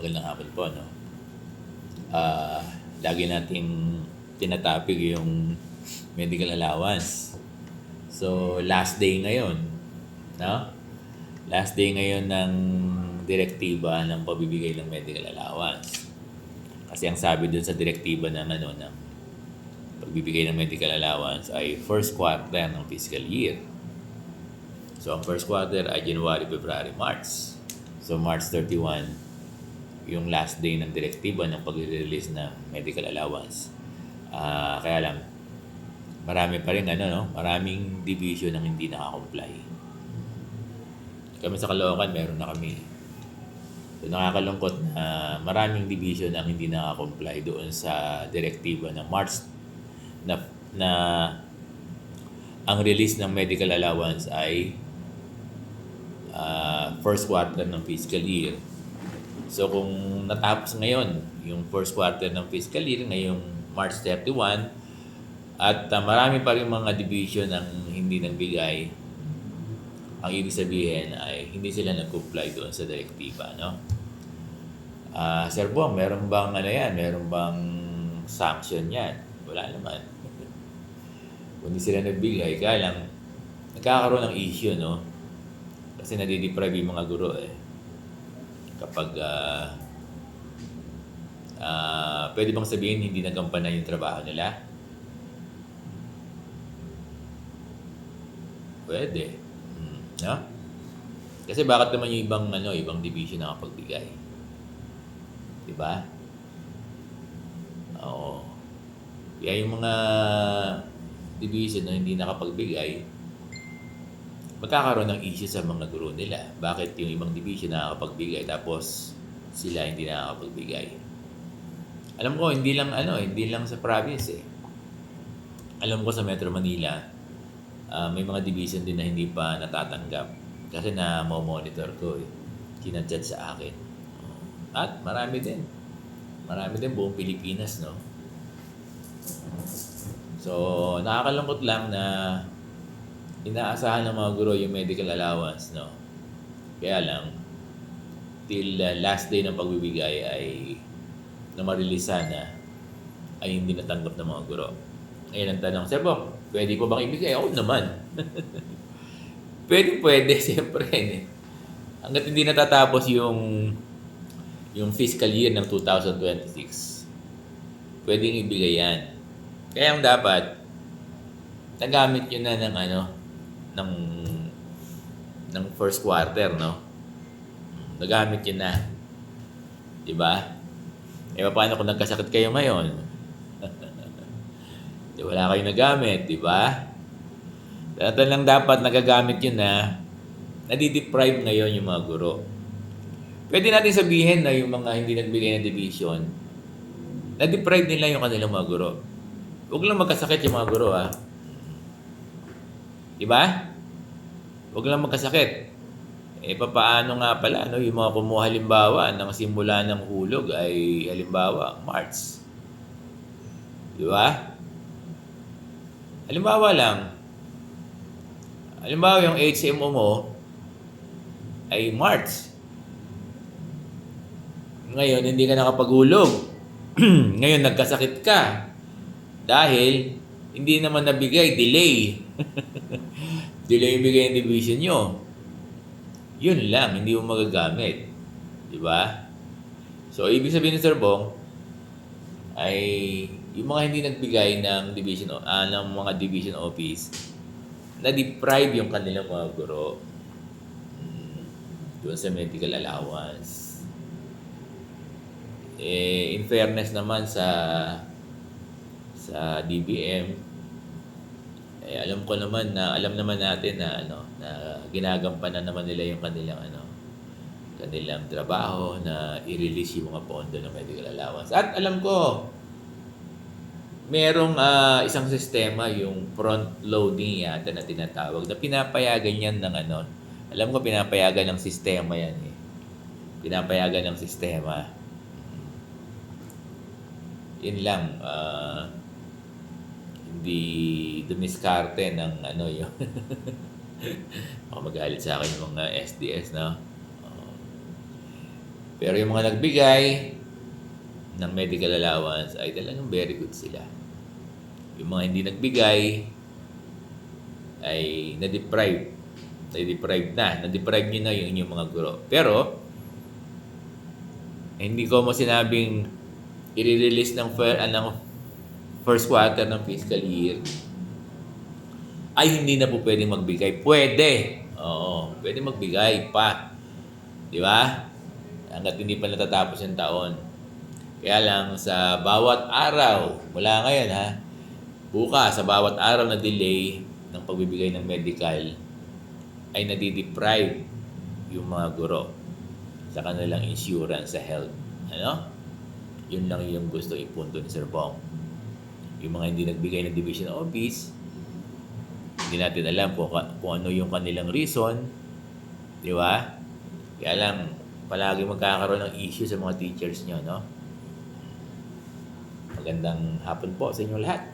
Magandang hapon po, no? Lagi nating tinatopic yung medical allowance. So, last day ngayon, no? Last day ngayon ng direktiba ng pabibigay ng medical allowance. Kasi ang sabi dun sa direktiba ng ng pagbibigay ng medical allowance ay first quarter ng fiscal year. So, ang first quarter ay January, February, March. So, March 31, yung last day ng direktiba ng pag-release ng medical allowance. Kaya lang, marami pa rin maraming division ang hindi nakakomply. Kami sa Caloocan, meron na kami. So, nakakalungkot na maraming division ang hindi nakakomply doon sa direktiba ng March na ang release ng medical allowance ay first quarter ng fiscal year. So kung natapos ngayon yung first quarter ng fiscal year, ngayong March 31, at marami pa rin mga division ang hindi nagbigay, ang ibig sabihin ay hindi sila nag-comply doon sa direktiba, no? Sir Buang, meron bang meron bang sanction yan? Wala naman. Kung hindi sila nagbigay, kaya lang nagkakaroon ng issue, no? Kasi nadideprive yung mga guro kapag pwede bang sabihin hindi nagampanan yung trabaho nila? Pwede. No? Kasi bakit naman yung ibang division nakapagbigay? Diba? Oo. Kaya yung mga division na hindi nakapagbigay, magkakaroon ng issue sa mga guro nila. Bakit yung ibang division nakakapagbigay tapos sila hindi nakakapagbigay? Alam ko, hindi lang sa province Alam ko sa Metro Manila, may mga division din na hindi pa natatanggap kasi na-monitor ko Kinachat sa akin. At marami din. Marami din buong Pilipinas, no? So, nakakalungkot lang na inaasahan ng mga guro yung medical allowance, no? Kaya lang, till last day ng pagbibigay ay na ma-release sana ay hindi natanggap ng mga guro. Ngayon ang tanong, Sir Bong, pwede po bang ibigay? Oo naman. pwede, siyempre. Hanggat hindi natatapos yung fiscal year ng 2026, pwedeng ibigay yan. Kaya ang dapat, nagamit yun na ng first quarter, no? Nagamit yun na. Diba? Paano kung nagkasakit kayo ngayon? Wala kayong nagamit, diba? Dahil lang dapat nagagamit yun na nadideprive ngayon yung mga guro. Pwede natin sabihin na yung mga hindi nagbigay ng division, na-deprive nila yung kanilang mga guro. Huwag lang magkasakit yung mga guro, Diba? Huwag lang magkasakit. Papaano nga pala, yung mga kumuha halimbawa ng simula ng hulog ay halimbawa March. Diba? Halimbawa yung HMO mo ay March. Ngayon, hindi ka nakapaghulog. Ngayon, nagkasakit ka. Dahil, hindi naman nabigay, delay. Delay yung bigay ng division nyo. Yun lang, hindi mo magagamit. Diba? So, ibig sabihin ni Sir Bong, ay yung mga hindi nagbigay ng division ng mga division office, na-deprive yung kanilang mga guro doon sa medical allowance. In fairness naman sa DBM, alam naman natin na na ginagampanan naman nila yung kanilang trabaho na i-release yung mga pondo ng medical allowance. At alam ko, merong isang sistema, yung front loading yata na tinatawag, na pinapayagan yan ng alam ko pinapayagan ng sistema yan Pinapayagan ng sistema. Yun lang, hindi dumiskarte ng yung baka magalit sa akin yung mga SDS, no? Pero yung mga nagbigay ng medical allowance ay talagang very good sila. Yung mga hindi nagbigay ay na-deprive nyo na yung inyong mga guro. Pero, hindi ko mo sinabing i-release ng first quarter ng fiscal year ay hindi na po pwedeng magbigay. Pwede. Oo, pwede magbigay pa. Di ba? Hanggat hindi pa natatapos yung taon. Kaya lang sa bawat araw, mula ngayon ha, bukas sa bawat araw na delay ng pagbibigay ng medical ay nadideprive yung mga guro sa kanilang insurance sa health. Ano? Yun lang yung gusto ipunto ni Sir Bong. Yung mga hindi nagbigay ng division office, hindi natin alam kung ano yung kanilang reason. Di ba? Kaya lang, palagi magkakaroon ng issue sa mga teachers nyo, no? Magandang hapon po sa inyo lahat.